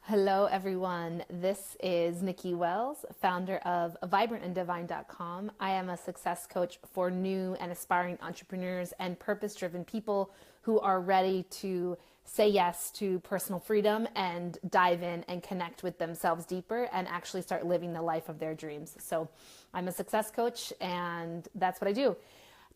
Hello, everyone. This is Niki Wells, founder of vibrantanddivine.com. I am a success coach for new and aspiring entrepreneurs and purpose-driven people who are ready to say yes to personal freedom and dive in and connect with themselves deeper and actually start living the life of their dreams. So I'm a success coach, and that's what I do.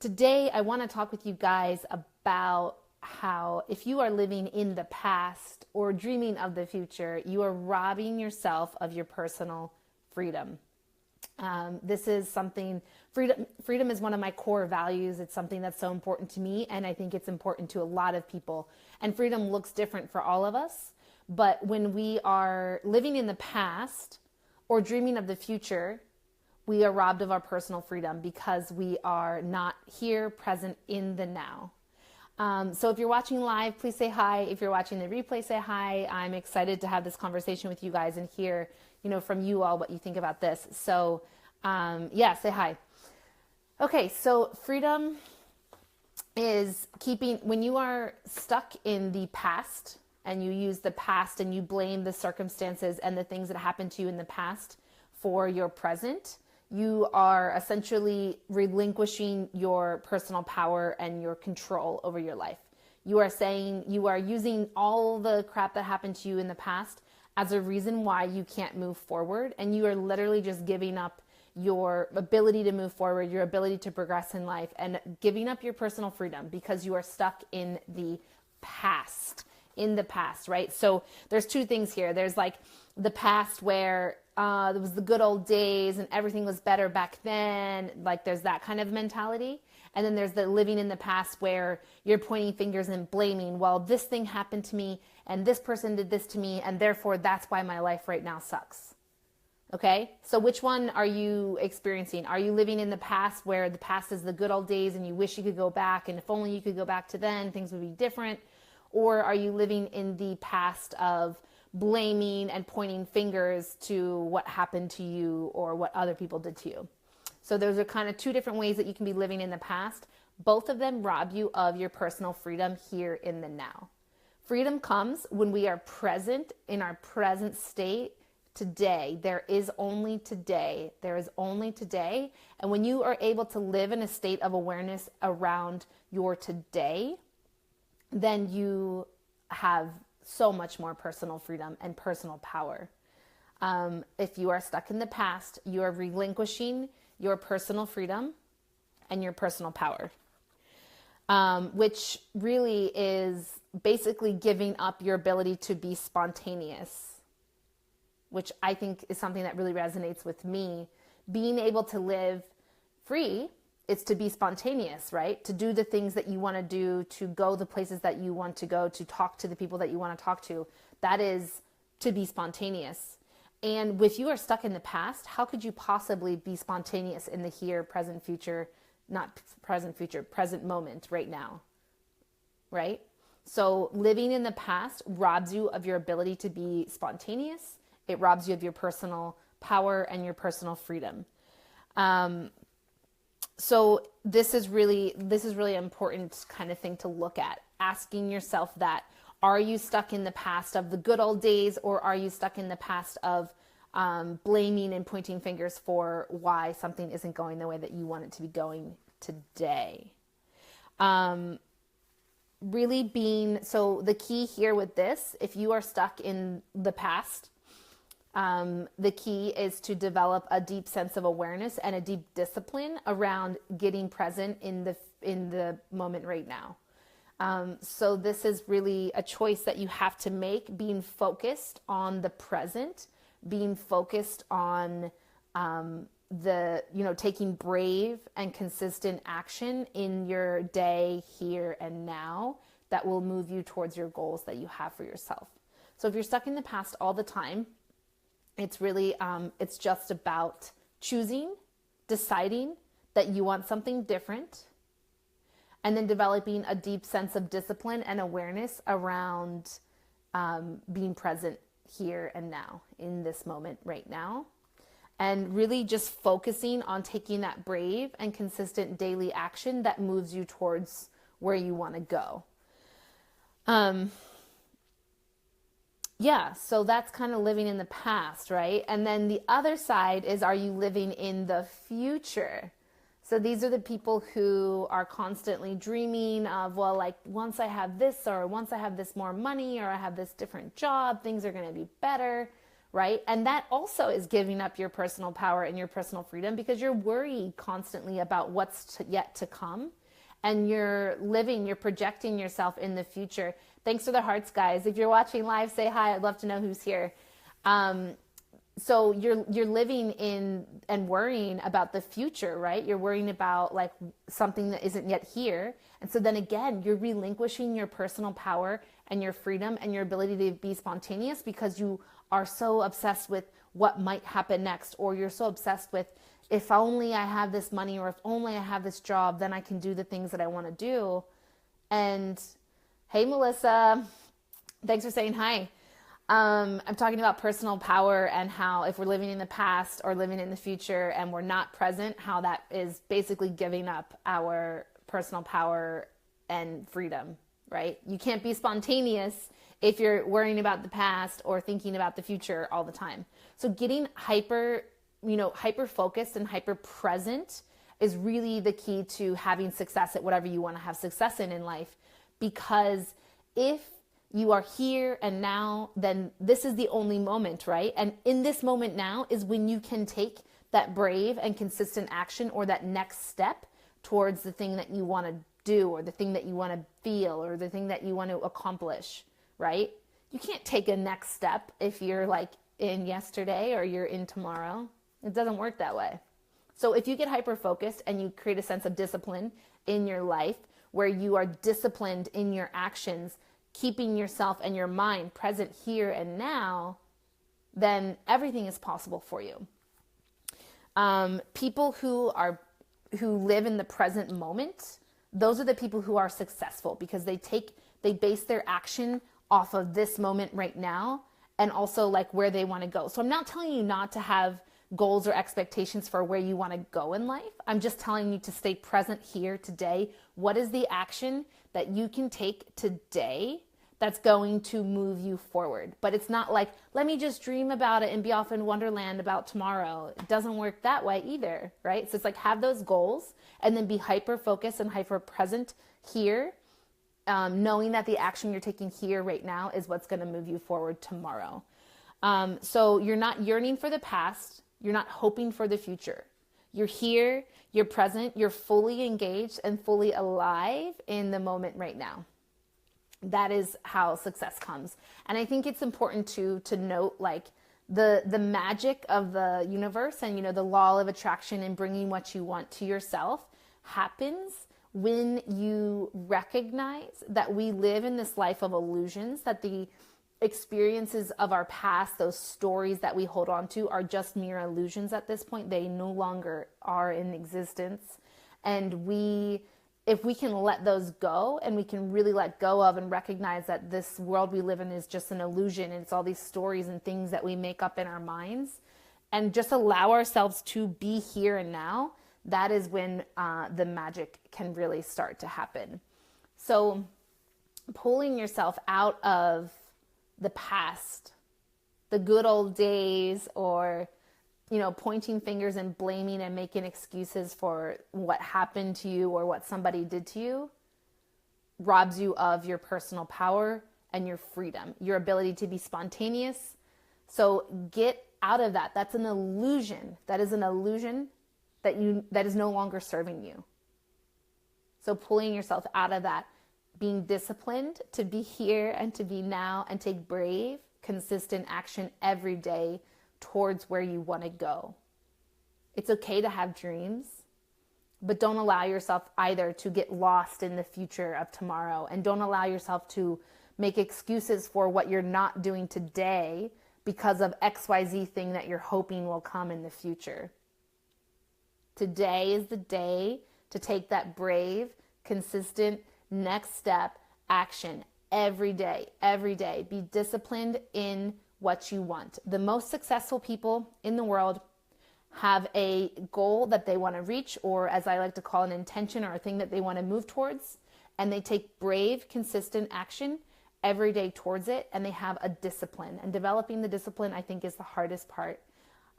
Today, I want to talk with you guys about how if you are living in the past or dreaming of the future, you are robbing yourself of your personal freedom. This is something, freedom is one of my core values. It's something that's so important to me, and I think it's important to a lot of people. And freedom looks different for all of us. But when we are living in the past or dreaming of the future, we are robbed of our personal freedom because we are not here, present in the now. So if you're watching live, please say hi. If you're watching the replay, say hi. I'm excited to have this conversation with you guys and hear, from you all what you think about this. So, yeah, say hi. Okay, so freedom is when you are stuck in the past and you use the past and you blame the circumstances and the things that happened to you in the past for your present, you are essentially relinquishing your personal power and your control over your life. You are using all the crap that happened to you in the past as a reason why you can't move forward. And you are literally just giving up your ability to move forward, your ability to progress in life, and giving up your personal freedom because you are stuck in the past. Right? So there's two things here. There's like the past where there was the good old days and everything was better back then. Like there's that kind of mentality. And then there's the living in the past where you're pointing fingers and blaming, well, this thing happened to me and this person did this to me, and therefore that's why my life right now sucks. Okay? So which one are you experiencing? Are you living in the past where the past is the good old days and you wish you could go back, and if only you could go back to then, things would be different? Or are you living in the past of blaming and pointing fingers to what happened to you or what other people did to you? So those are kind of two different ways that you can be living in the past. Both of them rob you of your personal freedom here in the now. Freedom comes when we are present in our present state today. There is only today. There is only today. And when you are able to live in a state of awareness around your today, then you have so much more personal freedom and personal power. If you are stuck in the past, you are relinquishing your personal freedom and your personal power, which really is basically giving up your ability to be spontaneous, which I think is something that really resonates with me. Being able to live free, it's to be spontaneous, right? To do the things that you want to do, to go the places that you want to go, to talk to the people that you want to talk to. That is to be spontaneous. And if you are stuck in the past, how could you possibly be spontaneous in the here, present, future, not present, future, present moment right now, right? So living in the past robs you of your ability to be spontaneous. It robs you of your personal power and your personal freedom. So this is really an important kind of thing to look at, asking yourself that. Are you stuck in the past of the good old days, or are you stuck in the past of blaming and pointing fingers for why something isn't going the way that you want it to be going today? So the key here with this, if you are stuck in the past, the key is to develop a deep sense of awareness and a deep discipline around getting present in the moment right now. So this is really a choice that you have to make, being focused on the present, being focused on taking brave and consistent action in your day, here and now, that will move you towards your goals that you have for yourself. So if you're stuck in the past all the time, it's really, it's just about deciding that you want something different, and then developing a deep sense of discipline and awareness around being present here and now, in this moment right now. And really just focusing on taking that brave and consistent daily action that moves you towards where you want to go. Yeah, so that's kind of living in the past, right? And then the other side is, are you living in the future? So these are the people who are constantly dreaming of, well, like once I have this, or once I have this more money, or I have this different job, things are going to be better, right? And that also is giving up your personal power and your personal freedom, because you're worried constantly about what's yet to come, and you're projecting yourself in the future. Thanks for the hearts, guys. If you're watching live, say hi. I'd love to know who's here. So you're living in and worrying about the future, right? You're worrying about like something that isn't yet here. And so then again, you're relinquishing your personal power and your freedom and your ability to be spontaneous, because you are so obsessed with what might happen next, or you're so obsessed with, if only I have this money, or if only I have this job, then I can do the things that I want to do. And hey, Melissa, thanks for saying hi. I'm talking about personal power, and how if we're living in the past or living in the future and we're not present, how that is basically giving up our personal power and freedom, right? You can't be spontaneous if you're worrying about the past or thinking about the future all the time. So getting hyper focused and hyper present is really the key to having success at whatever you want to have success in life. Because if you are here and now, then this is the only moment, right? And in this moment now is when you can take that brave and consistent action, or that next step towards the thing that you want to do, or the thing that you want to feel, or the thing that you want to accomplish, right? You can't take a next step if you're like in yesterday or you're in tomorrow. It doesn't work that way. So if you get hyper focused and you create a sense of discipline in your life, where you are disciplined in your actions, keeping yourself and your mind present here and now, then everything is possible for you. People who live in the present moment, those are the people who are successful, because they base their action off of this moment right now, and also like where they want to go. So I'm not telling you not to have goals or expectations for where you want to go in life. I'm just telling you to stay present here today. What is the action that you can take today that's going to move you forward? But it's not like, let me just dream about it and be off in Wonderland about tomorrow. It doesn't work that way either, right? So it's like, have those goals and then be hyper focused and hyper present here, knowing that the action you're taking here right now is what's going to move you forward tomorrow. So you're not yearning for the past. You're not hoping for the future. You're here, you're present, you're fully engaged and fully alive in the moment right now. That is how success comes. And I think it's important to note like the magic of the universe and, the law of attraction and bringing what you want to yourself happens when you recognize that we live in this life of illusions, that the experiences of our past, those stories that we hold on to, are just mere illusions at this point. They no longer are in existence. And if we can let those go, and we can really let go of and recognize that this world we live in is just an illusion, and it's all these stories and things that we make up in our minds, and just allow ourselves to be here and now, that is when the magic can really start to happen. So pulling yourself out of the past, the good old days, or pointing fingers and blaming and making excuses for what happened to you or what somebody did to you, robs you of your personal power and your freedom, your ability to be spontaneous. So get out of that. That's an illusion. That is an illusion that is no longer serving you. So pulling yourself out of that, being disciplined to be here and to be now, and take brave, consistent action every day towards where you want to go. It's okay to have dreams, but don't allow yourself either to get lost in the future of tomorrow, and don't allow yourself to make excuses for what you're not doing today because of XYZ thing that you're hoping will come in the future. Today is the day to take that brave, consistent next step action every day, every day. Be disciplined in what you want. The most successful people in the world have a goal that they want to reach, or as I like to call an intention or a thing that they want to move towards, and they take brave, consistent action every day towards it, and they have a discipline. And developing the discipline, I think, is the hardest part.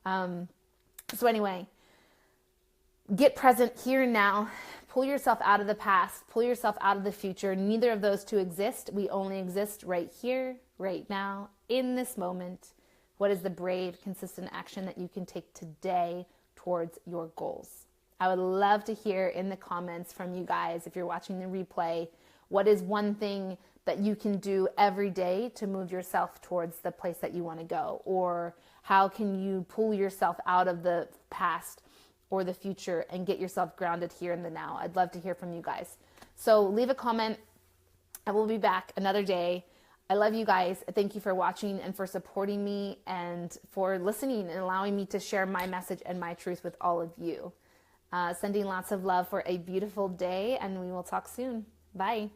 So anyway, get present here and now. Pull yourself out of the past. Pull yourself out of the future. Neither of those two exist. We only exist right here, right now, in this moment. What is the brave, consistent action that you can take today towards your goals? I would love to hear in the comments from you guys, if you're watching the replay, what is one thing that you can do every day to move yourself towards the place that you want to go? Or how can you pull yourself out of the past or the future and get yourself grounded here in the now? I'd love to hear from you guys. So leave a comment. I will be back another day. I love you guys. Thank you for watching and for supporting me and for listening and allowing me to share my message and my truth with all of you. Sending lots of love for a beautiful day, and we will talk soon. Bye.